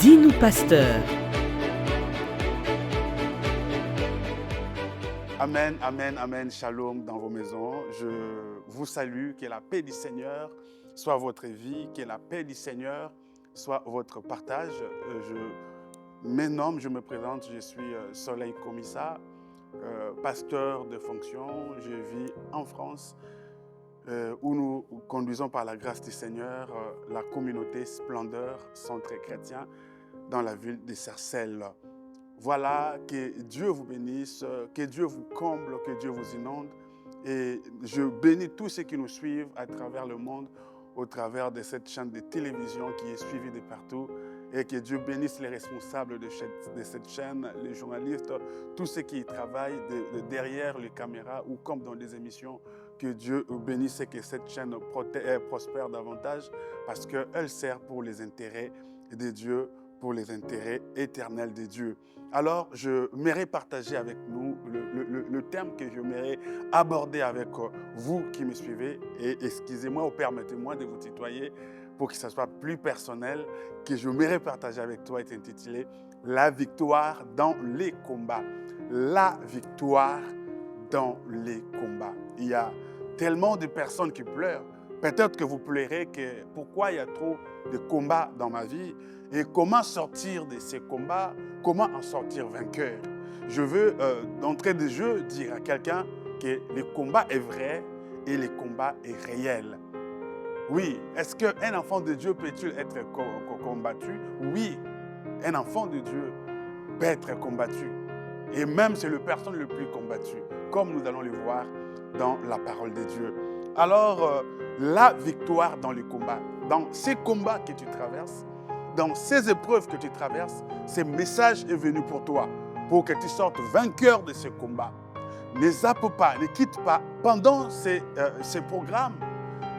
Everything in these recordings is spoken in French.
Dis-nous, pasteur. Amen, amen, amen, shalom dans vos maisons. Je vous salue, que la paix du Seigneur soit votre vie, que la paix du Seigneur soit votre partage. Je me présente, je suis Soleil Komissa, pasteur de fonction. Je vis en France, où nous conduisons par la grâce du Seigneur la communauté Splendeur Centre Chrétien dans la ville de Sarcelles. Voilà, que Dieu vous bénisse, que Dieu vous comble, que Dieu vous inonde. Et je bénis tous ceux qui nous suivent à travers le monde, au travers de cette chaîne de télévision qui est suivie de partout. Et que Dieu bénisse les responsables de cette chaîne, les journalistes, tous ceux qui y travaillent derrière les caméras ou comme dans des émissions. Que Dieu bénisse et que cette chaîne prospère davantage parce qu'elle sert pour les intérêts de Dieu, pour les intérêts éternels de Dieu. Alors, je m'aimerais partager avec nous le thème que je m'aimerais aborder avec vous qui me suivez. Et excusez-moi ou permettez-moi de vous tutoyer pour que ça soit plus personnel, que je m'aimerais partager avec toi est intitulé « La victoire dans les combats ». La victoire dans les combats. Il y a tellement de personnes qui pleurent. Peut-être que vous pleurez que pourquoi il y a trop de combats dans ma vie et comment sortir de ces combats, comment en sortir vainqueur. Je veux, d'entrée de jeu, dire à quelqu'un que le combat est vrai et le combat est réel. Oui, est-ce qu'un enfant de Dieu peut-il être combattu? Oui, un enfant de Dieu peut être combattu. Et même c'est le personne le plus combattu, comme nous allons le voir dans la parole de Dieu. Alors, la victoire dans les combats, dans ces combats que tu traverses, dans ces épreuves que tu traverses, ce message est venu pour toi, pour que tu sortes vainqueur de ces combats. Ne zappe pas, ne quitte pas. Pendant ces programmes,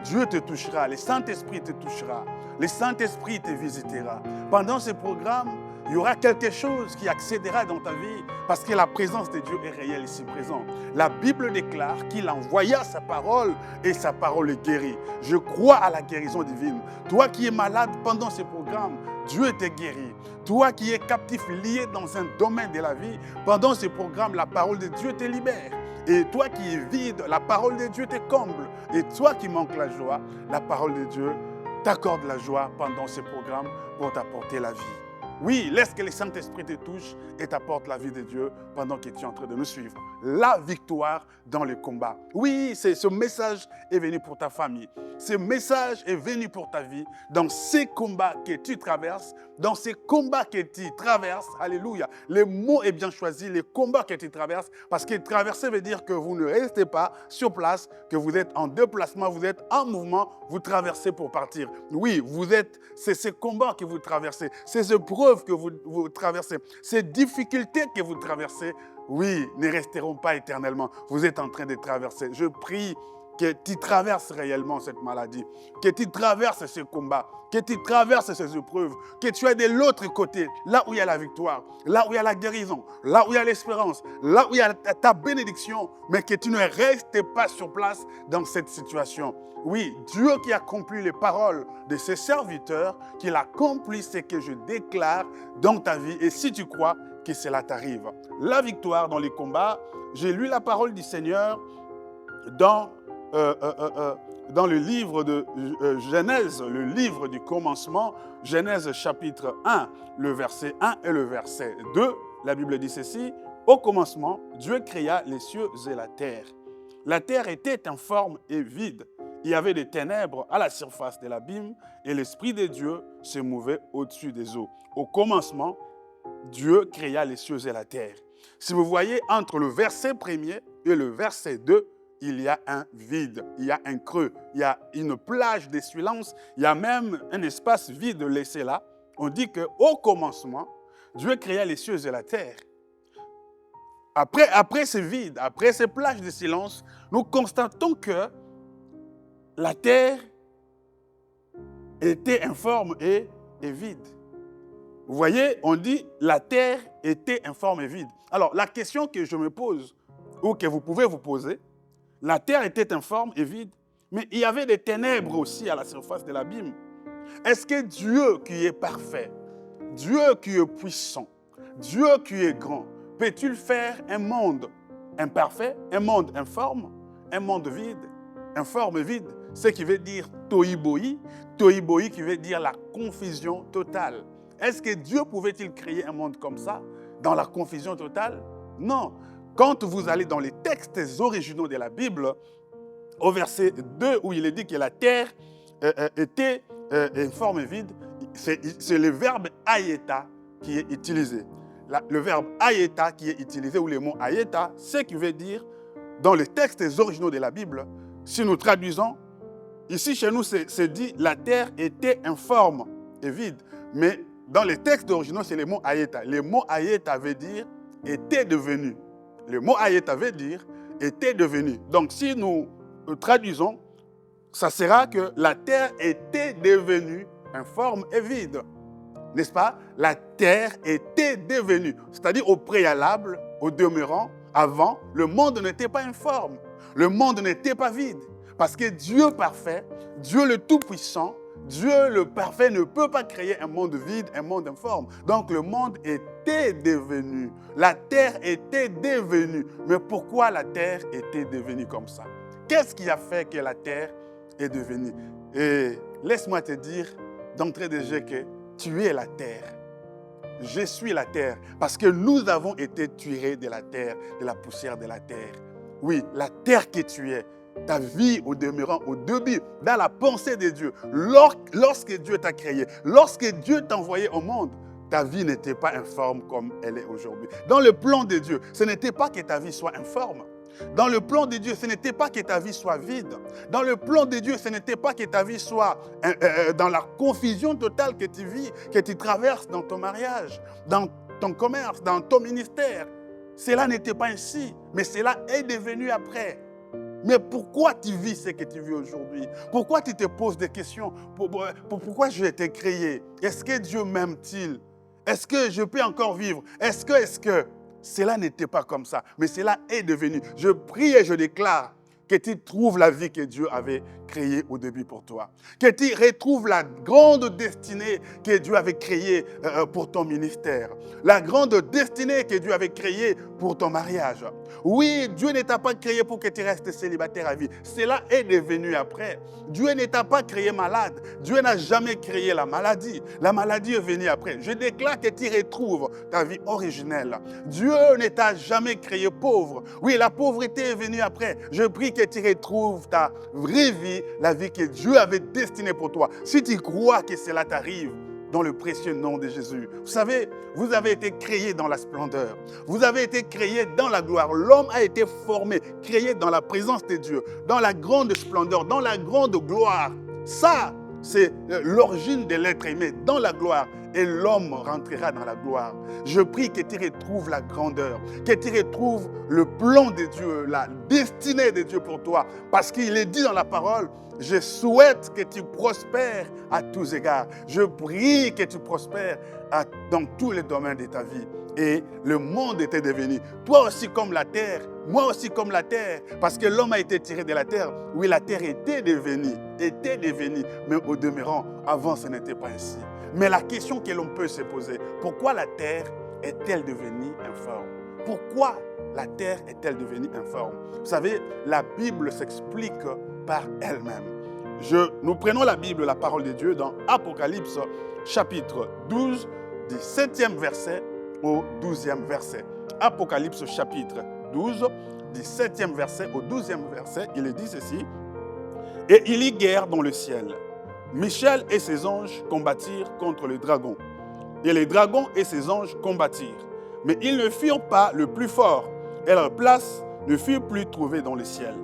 Dieu te touchera, le Saint-Esprit te touchera, le Saint-Esprit te visitera. Pendant ces programmes, il y aura quelque chose qui accédera dans ta vie parce que la présence de Dieu est réelle ici présent. La Bible déclare qu'il envoya sa parole et sa parole est guérie. Je crois à la guérison divine. Toi qui es malade pendant ces programmes, Dieu te guérit. Toi qui es captif, lié dans un domaine de la vie, pendant ces programmes, la parole de Dieu te libère. Et toi qui es vide, la parole de Dieu te comble. Et toi qui manques la joie, la parole de Dieu t'accorde la joie pendant ces programmes pour t'apporter la vie. Oui, laisse que le Saint-Esprit te touche et t'apporte la vie de Dieu pendant que tu es en train de nous suivre. La victoire dans le combat. Oui, ce message est venu pour ta famille. Ce message est venu pour ta vie. Dans ces combats que tu traverses, dans ces combats que tu traverses, alléluia, le mot est bien choisi, les combats que tu traverses, parce que traverser veut dire que vous ne restez pas sur place, que vous êtes en déplacement, vous êtes en mouvement, vous traversez pour partir. Oui, c'est ces combats que vous traversez, ces épreuves que vous traversez, ces difficultés que vous traversez, oui, ne resteront pas éternellement. Vous êtes en train de traverser. Je prie que tu traverses réellement cette maladie, que tu traverses ces combats, que tu traverses ces épreuves, que tu es de l'autre côté, là où il y a la victoire, là où il y a la guérison, là où il y a l'espérance, là où il y a ta bénédiction, mais que tu ne restes pas sur place dans cette situation. Oui, Dieu qui accomplit les paroles de ses serviteurs, qu'il accomplit ce que je déclare dans ta vie, et si tu crois que cela t'arrive. La victoire dans les combats, j'ai lu la parole du Seigneur dans le livre de Genèse, le livre du commencement, Genèse chapitre 1, le verset 1 et le verset 2, la Bible dit ceci: « Au commencement, Dieu créa les cieux et la terre. La terre était informe et vide. Il y avait des ténèbres à la surface de l'abîme et l'Esprit de Dieu se mouvait au-dessus des eaux. Au commencement, Dieu créa les cieux et la terre. » Si vous voyez, entre le verset 1er et le verset 2, il y a un vide, il y a un creux, il y a une plage de silence, il y a même un espace vide laissé là. On dit qu'au commencement, Dieu créa les cieux et la terre. Après ce vide, après ces plages de silence, nous constatons que la terre était informe et vide. Vous voyez, on dit la terre était informe et vide. Alors, la question que je me pose, ou que vous pouvez vous poser, la terre était informe et vide, mais il y avait des ténèbres aussi à la surface de l'abîme. Est-ce que Dieu qui est parfait, Dieu qui est puissant, Dieu qui est grand, peut-il faire un monde imparfait, un monde informe, un monde vide, informe et vide, ce qui veut dire tohu-bohi, tohu-bohi qui veut dire la confusion totale. Est-ce que Dieu pouvait-il créer un monde comme ça, dans la confusion totale? Non. Quand vous allez dans les textes originaux de la Bible, au verset 2 où il est dit que la terre était informe et vide, c'est le verbe ayeta qui est utilisé. Le verbe ayeta qui est utilisé, ou le mot ayeta, ce qui veut dire, dans les textes originaux de la Bible, si nous traduisons, ici chez nous c'est dit la terre était informe et vide, mais dans les textes originaux c'est le mot ayeta. Le mot ayeta veut dire était devenu. Le mot ayeta veut dire était devenu. Donc si nous traduisons, ça sera que la terre était devenue informe et vide. N'est-ce pas? La terre était devenue. C'est-à-dire au préalable, au demeurant, avant, le monde n'était pas informe. Le monde n'était pas vide. Parce que Dieu parfait, Dieu le Tout-Puissant, Dieu le parfait ne peut pas créer un monde vide, un monde informe. Donc le monde était devenu. La terre était devenue. Mais pourquoi la terre était devenue comme ça? Qu'est-ce qui a fait que la terre est devenue? Et laisse-moi te dire d'entrée de jeu que tu es la terre. Je suis la terre. Parce que nous avons été tirés de la terre, de la poussière de la terre. Oui, la terre que tu es. Ta vie au demeurant, au début, dans la pensée de Dieu. Lorsque Dieu t'a créé, lorsque Dieu t'a envoyé au monde, ta vie n'était pas informe comme elle est aujourd'hui. Dans le plan de Dieu, ce n'était pas que ta vie soit informe. Dans le plan de Dieu, ce n'était pas que ta vie soit vide. Dans le plan de Dieu, ce n'était pas que ta vie soit dans la confusion totale que tu vis, que tu traverses dans ton mariage, dans ton commerce, dans ton ministère. Cela n'était pas ainsi, mais cela est devenu après. Mais pourquoi tu vis ce que tu vis aujourd'hui? Pourquoi tu te poses des questions? Pourquoi j'ai été créé? Est-ce que Dieu m'aime-t-il? Est-ce que je peux encore vivre? Est-ce que... Cela n'était pas comme ça, mais cela est devenu. Je prie et je déclare que tu trouves la vie que Dieu avait créée au début pour toi. Que tu retrouves la grande destinée que Dieu avait créée pour ton ministère. La grande destinée que Dieu avait créée pour ton mariage. Oui, Dieu ne t'a pas créé pour que tu restes célibataire à vie. Cela est devenu après. Dieu ne t'a pas créé malade. Dieu n'a jamais créé la maladie. La maladie est venue après. Je déclare que tu retrouves ta vie originelle. Dieu ne t'a jamais créé pauvre. Oui, la pauvreté est venue après. Je prie que tu retrouves ta vraie vie, la vie que Dieu avait destinée pour toi. Si tu crois que cela t'arrive, dans le précieux nom de Jésus. Vous savez, vous avez été créés dans la splendeur. Vous avez été créés dans la gloire. L'homme a été formé, créé dans la présence de Dieu, dans la grande splendeur, dans la grande gloire. Ça, c'est l'origine de l'être aimé, dans la gloire. Et l'homme rentrera dans la gloire. Je prie que tu retrouves la grandeur, que tu retrouves le plan de Dieu, la destinée de Dieu pour toi. Parce qu'il est dit dans la parole, je souhaite que tu prospères à tous égards. Je prie que tu prospères dans tous les domaines de ta vie. Et le monde était devenu, toi aussi comme la terre, moi aussi comme la terre, parce que l'homme a été tiré de la terre. Oui, la terre était devenue, mais au demeurant, avant ce n'était pas ainsi. Mais la question que l'on peut se poser, pourquoi la terre est-elle devenue informe? Pourquoi la terre est-elle devenue informe? Vous savez, la Bible s'explique par elle-même. Nous prenons la Bible, la parole de Dieu, dans Apocalypse chapitre 12, du 7e verset au 12e verset. Apocalypse chapitre 12, du 7e verset au 12e verset, il est dit ceci. « Et il y guerre dans le ciel. Michel et ses anges combattirent contre le dragon. Et les dragons et ses anges combattirent. Mais ils ne furent pas le plus fort, et leur place ne fut plus trouvée dans le ciel.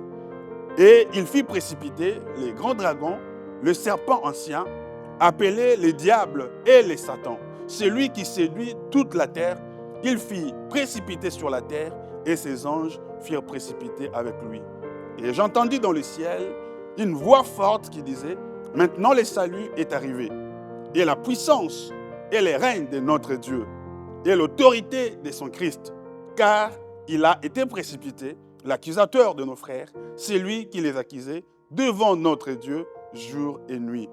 Et il fit précipiter les grands dragons, le serpent ancien, appelé les diables et les satans, celui qui séduit toute la terre, il fit précipiter sur la terre, et ses anges firent précipiter avec lui. Et j'entendis dans le ciel une voix forte qui disait, « Maintenant le salut est arrivé, et la puissance et le règne de notre Dieu, et l'autorité de son Christ, car il a été précipité, l'accusateur de nos frères, c'est lui qui les accusait devant notre Dieu jour et nuit. »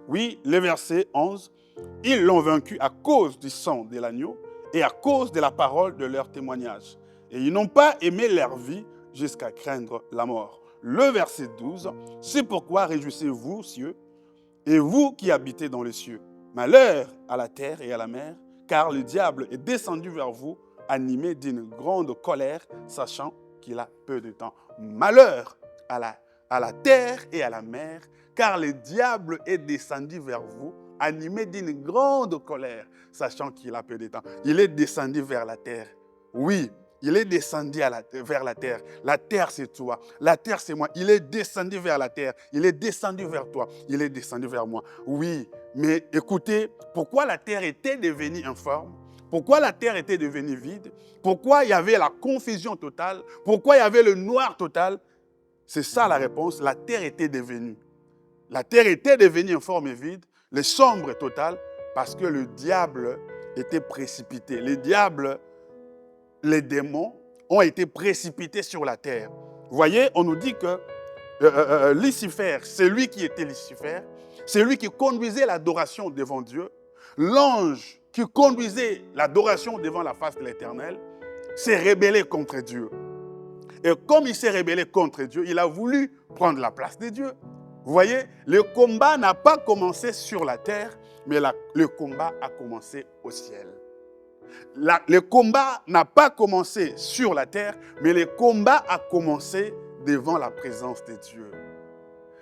Oui, le verset 11, Ils l'ont vaincu à cause du sang de l'agneau et à cause de la parole de leur témoignage. Et ils n'ont pas aimé leur vie jusqu'à craindre la mort. Le verset 12, c'est pourquoi réjouissez-vous, cieux, et vous qui habitez dans les cieux. Malheur à la terre et à la mer, car le diable est descendu vers vous, animé d'une grande colère, sachant qu'il a peu de temps. Malheur à la terre et à la mer, car le diable est descendu vers vous, animé d'une grande colère, sachant qu'il a peu de temps. Il est descendu vers la terre. Oui, il est descendu vers la terre. La terre, c'est toi. La terre, c'est moi. Il est descendu vers la terre. Il est descendu vers toi. Il est descendu vers moi. Oui, mais écoutez, pourquoi la terre était devenue informe? Pourquoi la terre était devenue vide? Pourquoi il y avait la confusion totale? Pourquoi il y avait le noir total? C'est ça la réponse. La terre était devenue. La terre était devenue informe et vide, le sombre total, parce que le diable était précipité. Le diable, les démons ont été précipités sur la terre. Vous voyez, on nous dit que Lucifer, c'est lui qui était Lucifer, c'est lui qui conduisait l'adoration devant Dieu. L'ange qui conduisait l'adoration devant la face de l'Éternel s'est rébellé contre Dieu. Et comme il s'est rébellé contre Dieu, il a voulu prendre la place de Dieu. Vous voyez, le combat n'a pas commencé sur la terre, mais le combat a commencé au ciel. Le combat n'a pas commencé sur la terre, mais le combat a commencé devant la présence de Dieu.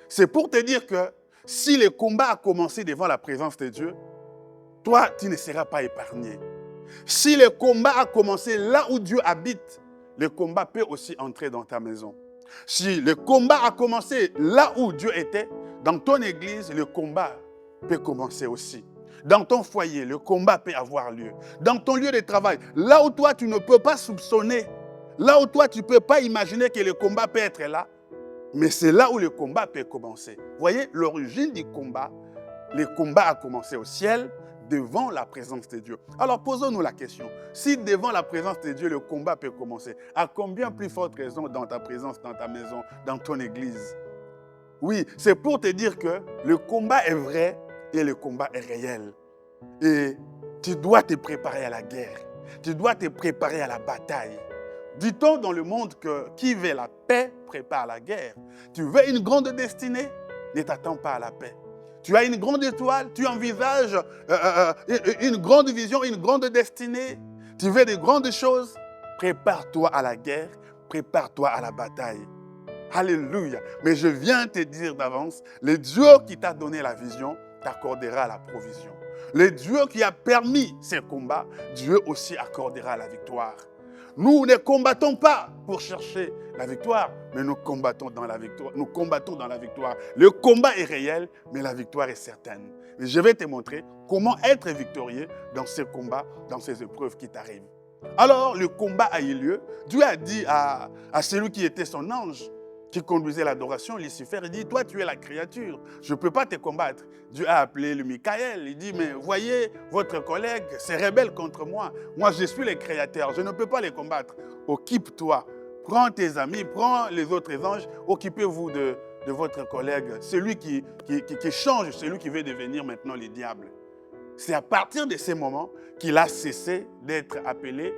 C'est pour te dire que si le combat a commencé devant la présence de Dieu, toi, tu ne seras pas épargné. Si le combat a commencé là où Dieu habite, le combat peut aussi entrer dans ta maison. Si le combat a commencé là où Dieu était, dans ton église, le combat peut commencer aussi. Dans ton foyer, le combat peut avoir lieu. Dans ton lieu de travail, là où toi, tu ne peux pas soupçonner, là où toi, tu ne peux pas imaginer que le combat peut être là, mais c'est là où le combat peut commencer. Vous voyez, l'origine du combat, le combat a commencé au ciel, devant la présence de Dieu. Alors posons-nous la question, si devant la présence de Dieu, le combat peut commencer, à combien plus forte raison dans ta présence, dans ta maison, dans ton église? Oui, c'est pour te dire que le combat est vrai et le combat est réel. Et tu dois te préparer à la guerre. Tu dois te préparer à la bataille. Dit-on dans le monde que qui veut la paix prépare la guerre. Tu veux une grande destinée? Ne t'attends pas à la paix. Tu as une grande étoile, tu envisages une grande vision, une grande destinée. Tu veux de grandes choses? Prépare-toi à la guerre, prépare-toi à la bataille. Alléluia. Mais je viens te dire d'avance, le Dieu qui t'a donné la vision t'accordera la provision. Le Dieu qui a permis ces combats, Dieu aussi accordera la victoire. Nous ne combattons pas pour chercher la victoire, mais nous combattons dans la victoire. Nous combattons dans la victoire. Le combat est réel, mais la victoire est certaine. Et je vais te montrer comment être victorieux dans ces combats, dans ces épreuves qui t'arrivent. Alors, le combat a eu lieu. Dieu a dit à celui qui était son ange, qui conduisait l'adoration, Lucifer, il dit, toi tu es la créature, je ne peux pas te combattre. Dieu a appelé le Michaël, il dit, mais voyez, votre collègue se rebelle contre moi. Moi je suis le créateur, je ne peux pas les combattre. Occupe-toi, prends tes amis, prends les autres anges, occupez-vous de votre collègue, celui qui change, celui qui veut devenir maintenant le diable. C'est à partir de ces moments qu'il a cessé d'être appelé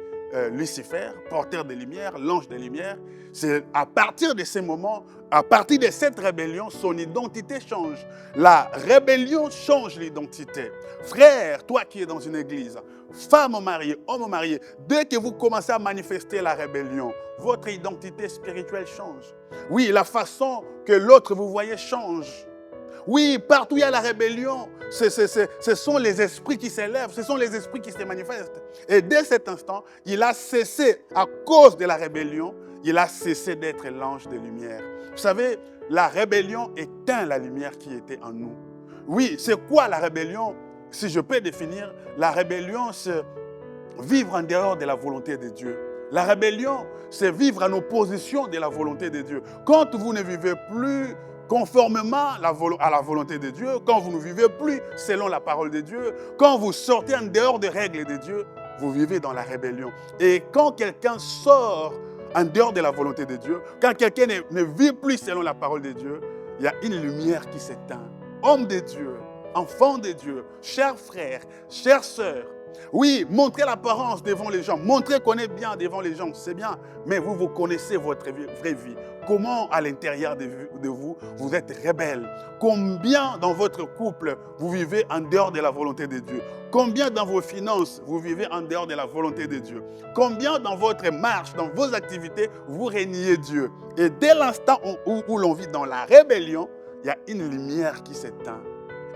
Lucifer, porteur de lumière, l'ange de lumière. C'est à partir de ces moments, à partir de cette rébellion, son identité change. La rébellion change l'identité. Frère, toi qui es dans une église, femme mariée, homme marié, dès que vous commencez à manifester la rébellion, votre identité spirituelle change. Oui, la façon que l'autre vous voyez change. Oui, partout où il y a la rébellion, ce sont les esprits qui s'élèvent, ce sont les esprits qui se manifestent. Et dès cet instant, il a cessé, à cause de la rébellion, il a cessé d'être l'ange de lumière. Vous savez, la rébellion éteint la lumière qui était en nous. Oui, c'est quoi la rébellion? Si je peux définir, la rébellion, c'est vivre en dehors de la volonté de Dieu. La rébellion, c'est vivre en opposition de la volonté de Dieu. Quand vous ne vivez plus conformément à la volonté de Dieu, quand vous ne vivez plus selon la parole de Dieu, quand vous sortez en dehors des règles de Dieu, vous vivez dans la rébellion. Et quand quelqu'un sort en dehors de la volonté de Dieu, quand quelqu'un ne vit plus selon la parole de Dieu, il y a une lumière qui s'éteint. Homme de Dieu, enfants de Dieu, chers frères, chères sœurs. Oui, montrez l'apparence devant les gens, montrez qu'on est bien devant les gens, c'est bien, mais vous connaissez votre vraie vie. Comment à l'intérieur de vous, vous êtes rebelle? Combien dans votre couple, vous vivez en dehors de la volonté de Dieu? Combien dans vos finances, vous vivez en dehors de la volonté de Dieu? Combien dans votre marche, dans vos activités, vous régnez Dieu? Et dès l'instant où l'on vit dans la rébellion, il y a une lumière qui s'éteint.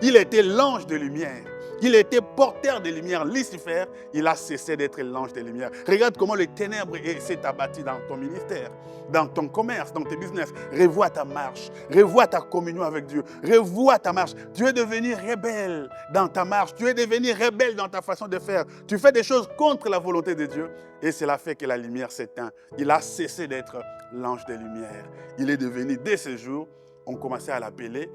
Il était l'ange de lumière. Il était porteur de lumière. Lucifer, il a cessé d'être l'ange de lumière. Regarde comment les ténèbres s'est abattu dans ton ministère, dans ton commerce, dans tes business. Revois ta marche, revois ta communion avec Dieu, revois ta marche. Tu es devenu rebelle dans ta marche, tu es devenu rebelle dans ta façon de faire. Tu fais des choses contre la volonté de Dieu et cela fait que la lumière s'éteint. Il a cessé d'être l'ange de lumière. Il est devenu, dès ce jour, on commençait à l'appeler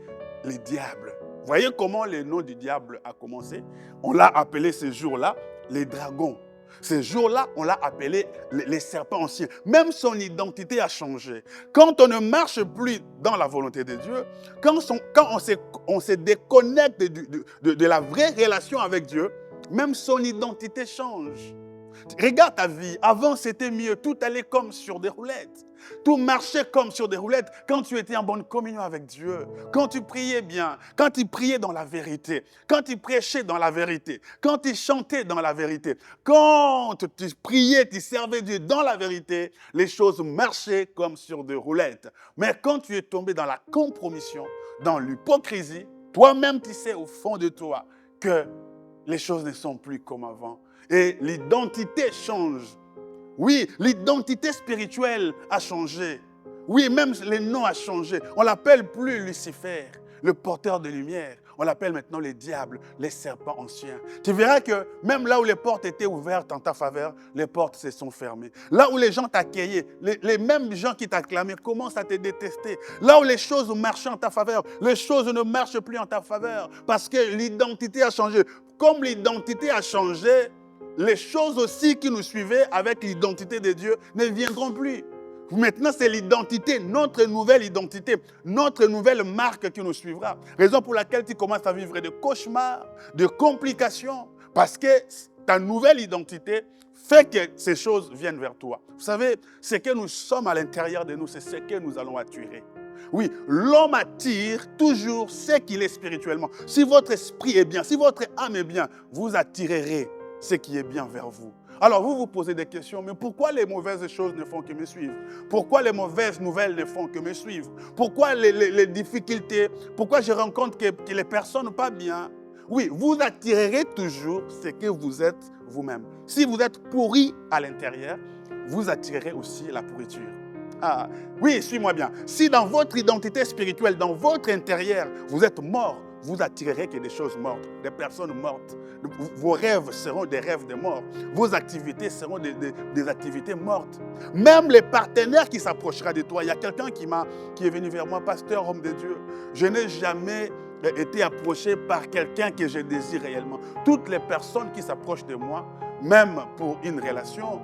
le diable. Voyez comment le nom du diable a commencé? On l'a appelé ce jour-là les dragons. Ce jour-là, on l'a appelé les serpents anciens. Même son identité a changé. Quand on ne marche plus dans la volonté de Dieu, quand on se déconnecte de la vraie relation avec Dieu, même son identité change. Regarde ta vie. Avant, c'était mieux. Tout allait comme sur des roulettes. Tout marchait comme sur des roulettes quand tu étais en bonne communion avec Dieu. Quand tu priais bien. Quand tu priais dans la vérité. Quand tu prêchais dans la vérité. Quand tu chantais dans la vérité. Quand tu priais, tu servais Dieu dans la vérité, les choses marchaient comme sur des roulettes. Mais quand tu es tombé dans la compromission, dans l'hypocrisie, toi-même tu sais au fond de toi que les choses ne sont plus comme avant. Et l'identité change. Oui, l'identité spirituelle a changé. Oui, même le nom a changé. On ne l'appelle plus Lucifer, le porteur de lumière. On l'appelle maintenant les diables, les serpents anciens. Tu verras que même là où les portes étaient ouvertes en ta faveur, les portes se sont fermées. Là où les gens t'accueillaient, les mêmes gens qui t'acclamaient commencent à te détester. Là où les choses marchaient en ta faveur, les choses ne marchent plus en ta faveur parce que l'identité a changé. Comme l'identité a changé, les choses aussi qui nous suivaient avec l'identité de Dieu ne viendront plus. Maintenant, c'est l'identité, notre nouvelle identité, notre nouvelle marque qui nous suivra. Raison pour laquelle tu commences à vivre de cauchemars, de complications, parce que ta nouvelle identité fait que ces choses viennent vers toi. Vous savez, ce que nous sommes à l'intérieur de nous, c'est ce que nous allons attirer. Oui, l'homme attire toujours ce qu'il est spirituellement. Si votre esprit est bien, si votre âme est bien, vous attirerez ce qui est bien vers vous. Alors vous vous posez des questions, mais pourquoi les mauvaises choses ne font que me suivre? Pourquoi les mauvaises nouvelles ne font que me suivre? Pourquoi les difficultés? Pourquoi je rencontre que les personnes pas bien? Oui, vous attirerez toujours ce que vous êtes vous-même. Si vous êtes pourri à l'intérieur, vous attirerez aussi la pourriture. Ah, oui, suis-moi bien. Si dans votre identité spirituelle, dans votre intérieur, vous êtes mort, vous attirerez que des choses mortes, des personnes mortes. Vos rêves seront des rêves de mort. Vos activités seront des activités mortes. Même les partenaires qui s'approchera de toi. Il y a quelqu'un qui est venu vers moi, pasteur, homme de Dieu. Je n'ai jamais été approché par quelqu'un que je désire réellement. Toutes les personnes qui s'approchent de moi, même pour une relation,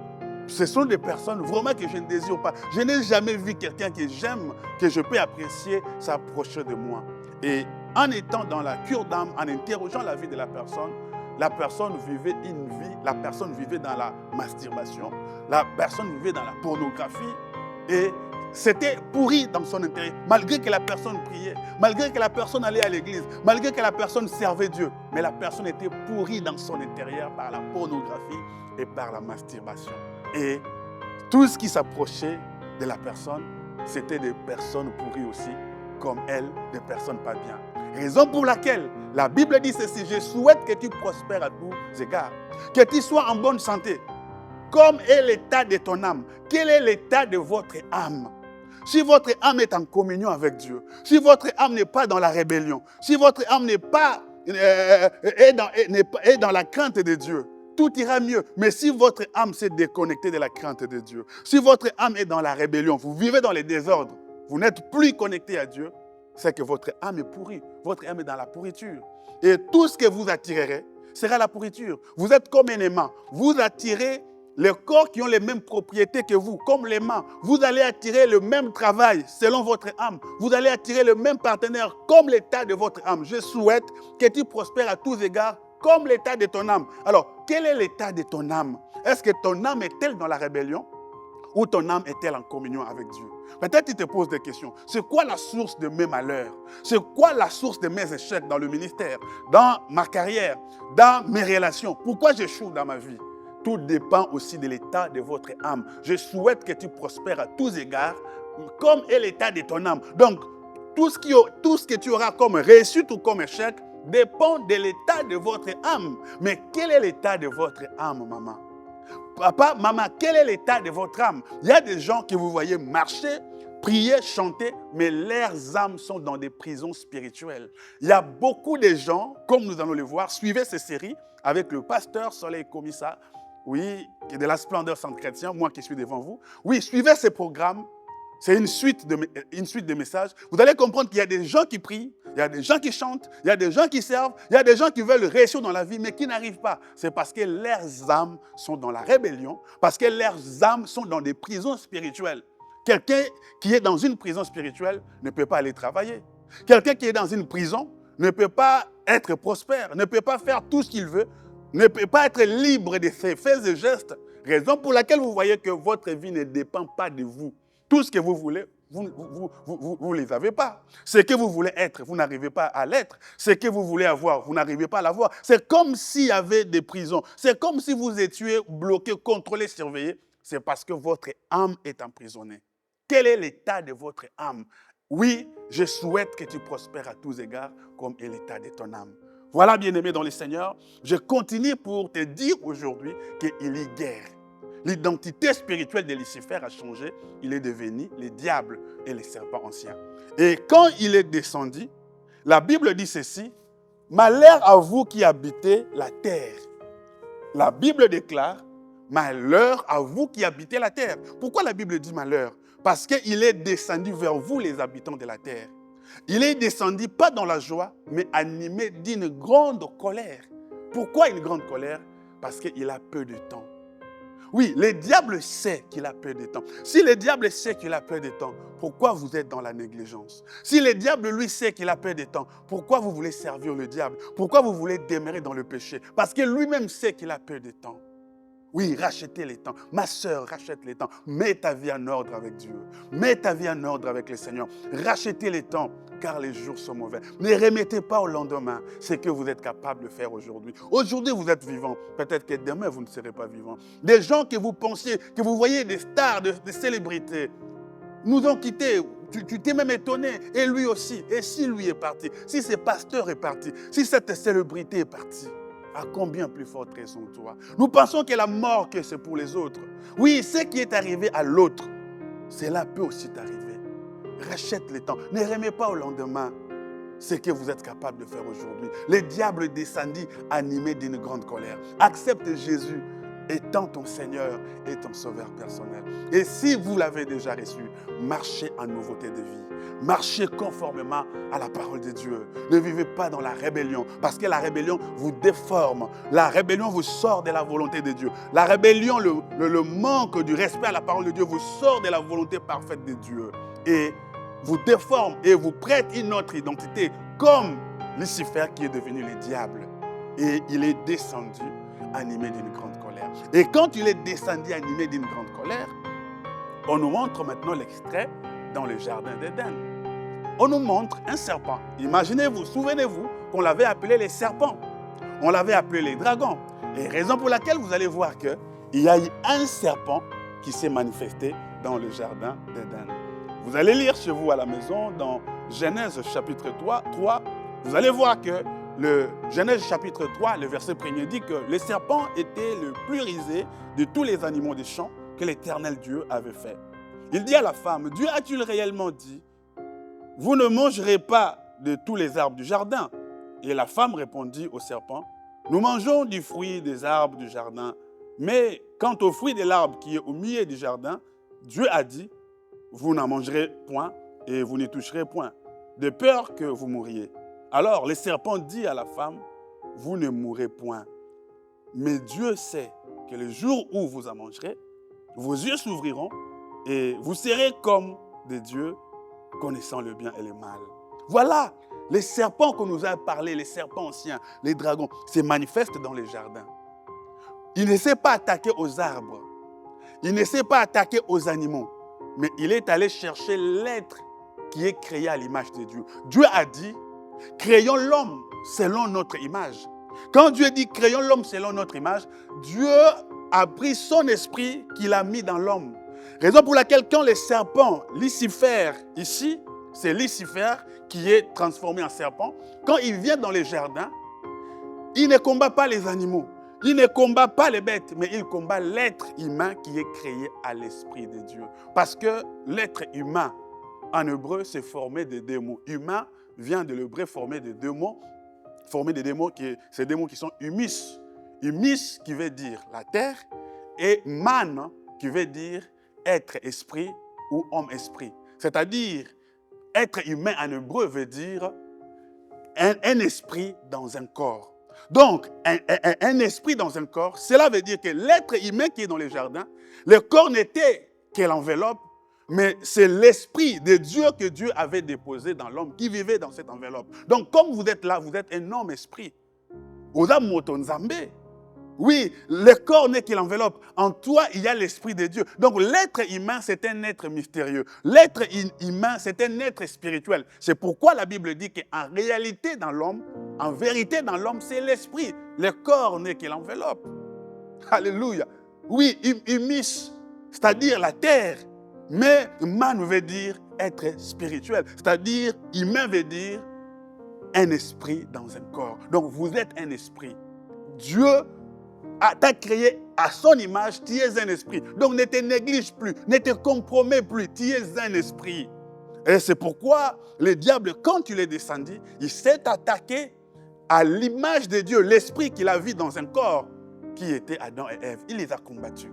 ce sont des personnes vraiment que je ne désire pas. Je n'ai jamais vu quelqu'un que j'aime, que je peux apprécier, s'approcher de moi. Et en étant dans la cure d'âme, en interrogeant la vie de la personne vivait une vie, la personne vivait dans la masturbation, la personne vivait dans la pornographie et c'était pourri dans son intérieur, malgré que la personne priait, malgré que la personne allait à l'église, malgré que la personne servait Dieu, mais la personne était pourrie dans son intérieur par la pornographie et par la masturbation. Et tout ce qui s'approchait de la personne, c'était des personnes pourries aussi, comme elle, des personnes pas bien. Raison pour laquelle la Bible dit ceci: je souhaite que tu prospères à tous égards, que tu sois en bonne santé. Comme est l'état de ton âme? Quel est l'état de votre âme? Si votre âme est en communion avec Dieu, si votre âme n'est pas dans la rébellion, si votre âme n'est pas est dans la crainte de Dieu, tout ira mieux. Mais si votre âme s'est déconnectée de la crainte de Dieu, si votre âme est dans la rébellion, vous vivez dans les désordres, vous n'êtes plus connecté à Dieu, c'est que votre âme est pourrie. Votre âme est dans la pourriture. Et tout ce que vous attirerez sera la pourriture. Vous êtes comme un aimant. Vous attirez les corps qui ont les mêmes propriétés que vous, comme les mains. Vous allez attirer le même travail selon votre âme. Vous allez attirer le même partenaire comme l'état de votre âme. Je souhaite que tu prospères à tous égards comme l'état de ton âme. Alors, quel est l'état de ton âme? Est-ce que ton âme est-elle dans la rébellion ou ton âme est-elle en communion avec Dieu? Peut-être tu te poses des questions. C'est quoi la source de mes malheurs? C'est quoi la source de mes échecs dans le ministère, dans ma carrière, dans mes relations? Pourquoi j'échoue dans ma vie? Tout dépend aussi de l'état de votre âme. Je souhaite que tu prospères à tous égards, comme est l'état de ton âme. Donc, tout ce que tu auras comme réussite ou comme échec dépend de l'état de votre âme. Mais quel est l'état de votre âme, maman? Papa, maman, quel est l'état de votre âme? Il y a des gens que vous voyez marcher, prier, chanter, mais leurs âmes sont dans des prisons spirituelles. Il y a beaucoup de gens, comme nous allons le voir, suivez ces séries avec le pasteur Soleil Komissa, oui, qui est de la splendeur centre chrétien, moi qui suis devant vous. Oui, suivez ces programmes. C'est une suite de messages. Vous allez comprendre qu'il y a des gens qui prient, il y a des gens qui chantent, il y a des gens qui servent, il y a des gens qui veulent réussir dans la vie, mais qui n'arrivent pas. C'est parce que leurs âmes sont dans la rébellion, parce que leurs âmes sont dans des prisons spirituelles. Quelqu'un qui est dans une prison spirituelle ne peut pas aller travailler. Quelqu'un qui est dans une prison ne peut pas être prospère, ne peut pas faire tout ce qu'il veut, ne peut pas être libre de ses faits et gestes. Raison pour laquelle vous voyez que votre vie ne dépend pas de vous. Tout ce que vous voulez, vous ne les avez pas. Ce que vous voulez être, vous n'arrivez pas à l'être. Ce que vous voulez avoir, vous n'arrivez pas à l'avoir. C'est comme s'il y avait des prisons. C'est comme si vous étiez bloqué, contrôlé, surveillé. C'est parce que votre âme est emprisonnée. Quel est l'état de votre âme? Oui, je souhaite que tu prospères à tous égards comme est l'état de ton âme. Voilà, bien-aimé dans le Seigneur, je continue pour te dire aujourd'hui qu'il y a guerre. L'identité spirituelle de Lucifer a changé. Il est devenu le diable et le serpent ancien. Et quand il est descendu, la Bible dit ceci: « Malheur à vous qui habitez la terre. » La Bible déclare: « Malheur à vous qui habitez la terre. » Pourquoi la Bible dit malheur? Parce qu'il est descendu vers vous, les habitants de la terre. Il est descendu pas dans la joie, mais animé d'une grande colère. Pourquoi une grande colère? Parce qu'il a peu de temps. Oui, le diable sait qu'il a peu de temps. Si le diable sait qu'il a peu de temps, pourquoi vous êtes dans la négligence? Si le diable, lui, sait qu'il a peu de temps, pourquoi vous voulez servir le diable? Pourquoi vous voulez demeurer dans le péché? Parce que lui-même sait qu'il a peu de temps. Oui, rachetez les temps. Ma sœur, rachète les temps. Mets ta vie en ordre avec Dieu. Mets ta vie en ordre avec le Seigneur. Rachetez les temps, car les jours sont mauvais. Ne remettez pas au lendemain ce que vous êtes capable de faire aujourd'hui. Aujourd'hui, vous êtes vivant. Peut-être que demain, vous ne serez pas vivant. Des gens que vous pensiez, que vous voyez des stars, des célébrités, nous ont quittés. Tu t'es même étonné. Et lui aussi. Et si lui est parti? Si ce pasteur est parti? Si cette célébrité est partie? À combien plus forte raison toi? Nous pensons que la mort, que c'est pour les autres. Oui, ce qui est arrivé à l'autre, cela peut aussi t'arriver. Rachète le temps. Ne remets pas au lendemain ce que vous êtes capable de faire aujourd'hui. Le diable descendit animé d'une grande colère. Accepte Jésus étant ton Seigneur et ton Sauveur personnel. Et si vous l'avez déjà reçu, marchez en nouveauté de vie. Marchez conformément à la parole de Dieu. Ne vivez pas dans la rébellion, parce que la rébellion vous déforme. La rébellion vous sort de la volonté de Dieu. La rébellion, le manque du respect à la parole de Dieu vous sort de la volonté parfaite de Dieu. Et vous déforme et vous prête une autre identité, comme Lucifer qui est devenu le diable. Et il est descendu animé d'une grande colère. Et quand il est descendu animé d'une grande colère, on nous montre maintenant l'extrait dans le jardin d'Éden. On nous montre un serpent. Imaginez-vous, souvenez-vous qu'on l'avait appelé les serpents. On l'avait appelé les dragons. Et raison pour laquelle vous allez voir qu'il y a eu un serpent qui s'est manifesté dans le jardin d'Éden. Vous allez lire chez vous à la maison dans Genèse chapitre 3. Vous allez voir que le Genèse chapitre 3, le verset 1er dit que le serpent était le plus rusé de tous les animaux des champs que l'Éternel Dieu avait fait. Il dit à la femme: Dieu a-t-il réellement dit, vous ne mangerez pas de tous les arbres du jardin? Et la femme répondit au serpent: nous mangeons du fruit des arbres du jardin, mais quant au fruit de l'arbre qui est au milieu du jardin, Dieu a dit, vous n'en mangerez point et vous n'y toucherez point, de peur que vous mouriez. Alors le serpent dit à la femme: vous ne mourrez point. Mais Dieu sait que le jour où vous en mangerez, vos yeux s'ouvriront et vous serez comme des dieux, connaissant le bien et le mal. Voilà, les serpents qu'on nous a parlé, les serpents anciens, les dragons, se manifestent dans les jardins. Il ne s'est pas attaqué aux arbres. Il ne s'est pas attaqué aux animaux. Mais il est allé chercher l'être qui est créé à l'image de Dieu. Dieu a dit, créons l'homme selon notre image. Quand Dieu dit, créons l'homme selon notre image, Dieu a pris son esprit qu'il a mis dans l'homme. Raison pour laquelle quand les serpents, Lucifer, ici, c'est Lucifer qui est transformé en serpent, quand il vient dans les jardins, il ne combat pas les animaux, il ne combat pas les bêtes, mais il combat l'être humain qui est créé à l'esprit de Dieu. Parce que l'être humain, en hébreu, c'est formé de deux mots. Humain vient de l'hébreu formé de deux mots, ces deux mots qui sont humus. Humus qui veut dire la terre et man qui veut dire être esprit ou homme-esprit. C'est-à-dire, être humain en hébreu veut dire un esprit dans un corps. Donc, un esprit dans un corps, cela veut dire que l'être humain qui est dans les jardins, le corps n'était que l'enveloppe, mais c'est l'esprit de Dieu que Dieu avait déposé dans l'homme qui vivait dans cette enveloppe. Donc, comme vous êtes là, vous êtes un homme-esprit. Oui, le corps n'est que l'enveloppe. En toi, il y a l'esprit de Dieu. Donc, l'être humain, c'est un être mystérieux. L'être humain, c'est un être spirituel. C'est pourquoi la Bible dit qu'en réalité, dans l'homme, en vérité, dans l'homme, c'est l'esprit. Le corps n'est que l'enveloppe. Alléluia. Oui, humus, c'est-à-dire la terre. Mais man veut dire être spirituel. C'est-à-dire, humain veut dire un esprit dans un corps. Donc, vous êtes un esprit. Dieu t'a créé à son image, tu es un esprit. Donc ne te néglige plus, ne te compromets plus, tu es un esprit. Et c'est pourquoi le diable, quand il est descendu, il s'est attaqué à l'image de Dieu, l'esprit qu'il a vu dans un corps qui était Adam et Ève. Il les a combattus.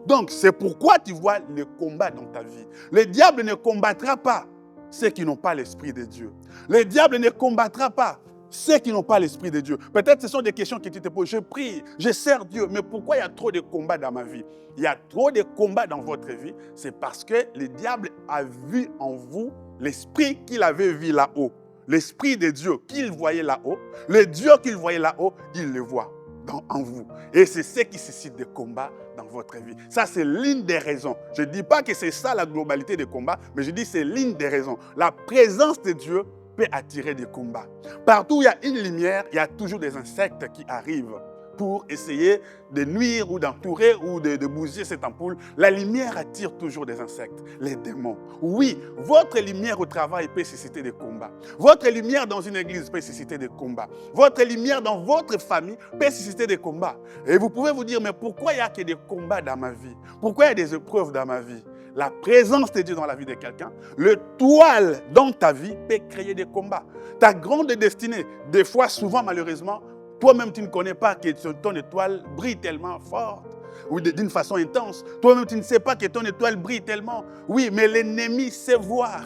Donc c'est pourquoi tu vois le combat dans ta vie. Le diable ne combattra pas ceux qui n'ont pas l'esprit de Dieu. Le diable ne combattra pas ceux qui n'ont pas l'esprit de Dieu. Peut-être ce sont des questions que tu te poses. Je prie, je sers Dieu, mais pourquoi il y a trop de combats dans ma vie? Il y a trop de combats dans votre vie. C'est parce que le diable a vu en vous l'esprit qu'il avait vu là-haut. L'esprit de Dieu qu'il voyait là-haut. Le Dieu qu'il voyait là-haut, il le voit en vous. Et c'est ce qui suscite des combats dans votre vie. Ça, c'est l'une des raisons. Je ne dis pas que c'est ça la globalité des combats, mais je dis que c'est l'une des raisons. La présence de Dieu peut attirer des combats. Partout où il y a une lumière, il y a toujours des insectes qui arrivent pour essayer de nuire ou d'entourer ou de bousiller cette ampoule. La lumière attire toujours des insectes, les démons. Oui, votre lumière au travail peut susciter des combats. Votre lumière dans une église peut susciter des combats. Votre lumière dans votre famille peut susciter des combats. Et vous pouvez vous dire, mais pourquoi il n'y a que des combats dans ma vie? Pourquoi il y a des épreuves dans ma vie? La présence de Dieu dans la vie de quelqu'un, le toile dans ta vie peut créer des combats. Ta grande destinée, des fois, souvent malheureusement, toi-même tu ne connais pas que ton étoile brille tellement fort ou d'une façon intense. Toi-même tu ne sais pas que ton étoile brille tellement. Oui, mais l'ennemi sait voir.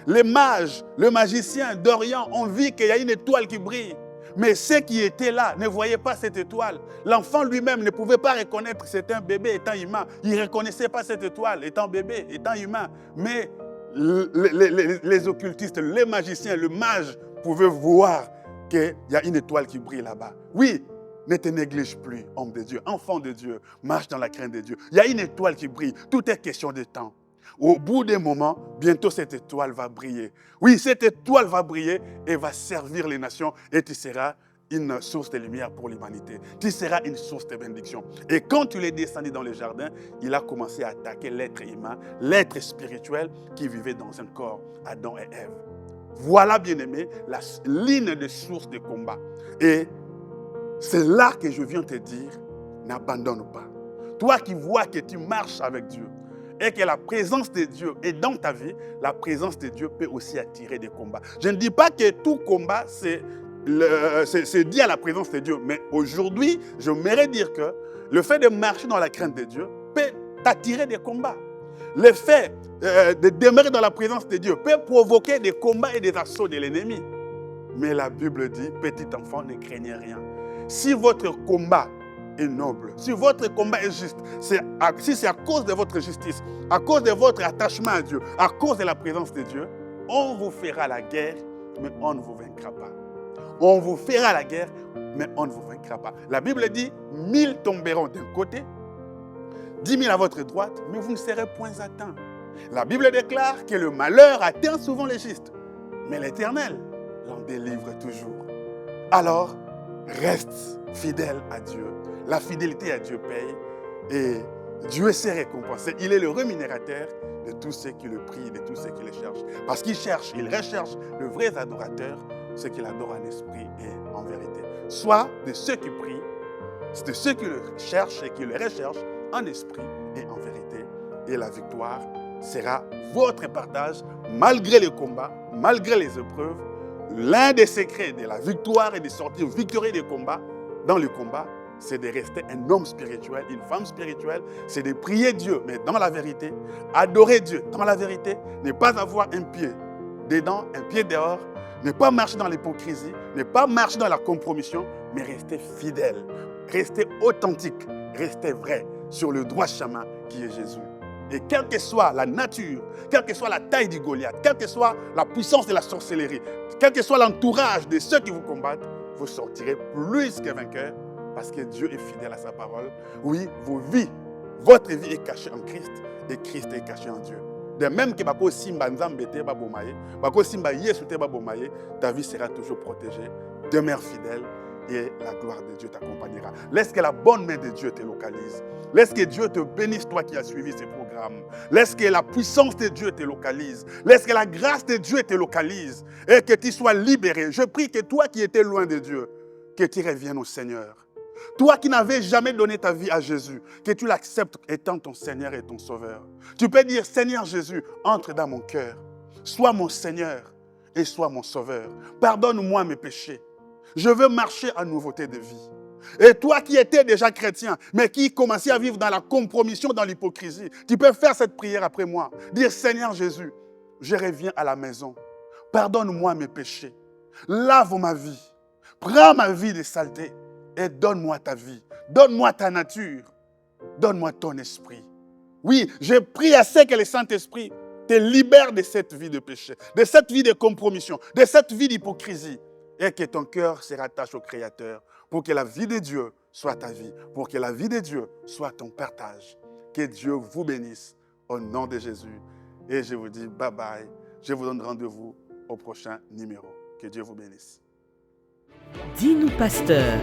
Les mages, le magicien d'Orient ont vu qu'il y a une étoile qui brille. Mais ceux qui étaient là ne voyaient pas cette étoile. L'enfant lui-même ne pouvait pas reconnaître que c'était un bébé étant humain. Il ne reconnaissait pas cette étoile étant bébé, étant humain. Mais les occultistes, les magiciens, le mage pouvaient voir qu'il y a une étoile qui brille là-bas. Oui, ne te néglige plus, homme de Dieu, enfant de Dieu, marche dans la crainte de Dieu. Il y a une étoile qui brille. Tout est question de temps. Au bout d'un moment, bientôt cette étoile va briller. Oui, cette étoile va briller et va servir les nations et tu seras une source de lumière pour l'humanité. Tu seras une source de bénédiction. Et quand tu l'es descendu dans le jardin, il a commencé à attaquer l'être humain, l'être spirituel qui vivait dans un corps, Adam et Ève. Voilà, bien-aimé, la ligne de source de combat. Et c'est là que je viens te dire, n'abandonne pas. Toi qui vois que tu marches avec Dieu, et que la présence de Dieu est dans ta vie, la présence de Dieu peut aussi attirer des combats. Je ne dis pas que tout combat, c'est dit à la présence de Dieu. Mais aujourd'hui, j'aimerais dire que le fait de marcher dans la crainte de Dieu peut t'attirer des combats. Le fait de demeurer dans la présence de Dieu peut provoquer des combats et des assauts de l'ennemi. Mais la Bible dit, petit enfant, ne craignez rien. Si votre combat est noble, si votre combat est juste, si c'est à cause de votre justice, à cause de votre attachement à Dieu, à cause de la présence de Dieu, on vous fera la guerre, mais on ne vous vaincra pas. On vous fera la guerre, mais on ne vous vaincra pas. La Bible dit, 1000 tomberont d'un côté, 10 000 à votre droite, mais vous ne serez point atteints. La Bible déclare que le malheur atteint souvent les justes, mais l'Éternel l'en délivre toujours. Alors, reste fidèle à Dieu. La fidélité à Dieu paye et Dieu sait récompenser. Il est le rémunérateur de tous ceux qui le prient, de tous ceux qui le cherchent. Parce qu'il cherche, il recherche le vrai adorateur, ceux qui l'adorent en esprit et en vérité. Soit de ceux qui prient, de ceux qui le cherchent et qui le recherchent en esprit et en vérité. Et la victoire sera votre partage malgré les combats, malgré les épreuves. L'un des secrets de la victoire et de sortir victorieux des combats, dans le combat, c'est de rester un homme spirituel, une femme spirituelle, c'est de prier Dieu, mais dans la vérité, adorer Dieu dans la vérité, ne pas avoir un pied dedans, un pied dehors, ne pas marcher dans l'hypocrisie, ne pas marcher dans la compromission, mais rester fidèle, rester authentique, rester vrai sur le droit chemin qui est Jésus. Et quelle que soit la nature, quelle que soit la taille du Goliath, quelle que soit la puissance de la sorcellerie, quel que soit l'entourage de ceux qui vous combattent, vous sortirez plus que vainqueurs parce que Dieu est fidèle à sa parole. Oui, votre vie est cachée en Christ et Christ est caché en Dieu. De même que bako simba nzambe te ba bomaye, bako simba yesu te ba bomaye, ta vie sera toujours protégée. Demeure fidèle et la gloire de Dieu t'accompagnera. Laisse que la bonne main de Dieu te localise. Laisse que Dieu te bénisse, toi qui as suivi ces programmes. Laisse que la puissance de Dieu te localise. Laisse que la grâce de Dieu te localise et que tu sois libéré. Je prie que toi qui étais loin de Dieu, que tu reviennes au Seigneur. Toi qui n'avais jamais donné ta vie à Jésus, que tu l'acceptes étant ton Seigneur et ton Sauveur. Tu peux dire, Seigneur Jésus, entre dans mon cœur. Sois mon Seigneur et sois mon Sauveur. Pardonne-moi mes péchés. Je veux marcher en nouveauté de vie. Et toi qui étais déjà chrétien, mais qui commençait à vivre dans la compromission, dans l'hypocrisie, tu peux faire cette prière après moi. Dire, Seigneur Jésus, je reviens à la maison. Pardonne-moi mes péchés. Lave ma vie. Prends ma vie de saleté et donne-moi ta vie. Donne-moi ta nature. Donne-moi ton esprit. Oui, je prie à ce que le Saint-Esprit te libère de cette vie de péché, de cette vie de compromission, de cette vie d'hypocrisie. Et que ton cœur se rattache au Créateur pour que la vie de Dieu soit ta vie, pour que la vie de Dieu soit ton partage. Que Dieu vous bénisse au nom de Jésus. Et je vous dis bye bye. Je vous donne rendez-vous au prochain numéro. Que Dieu vous bénisse. Dis-nous, pasteur.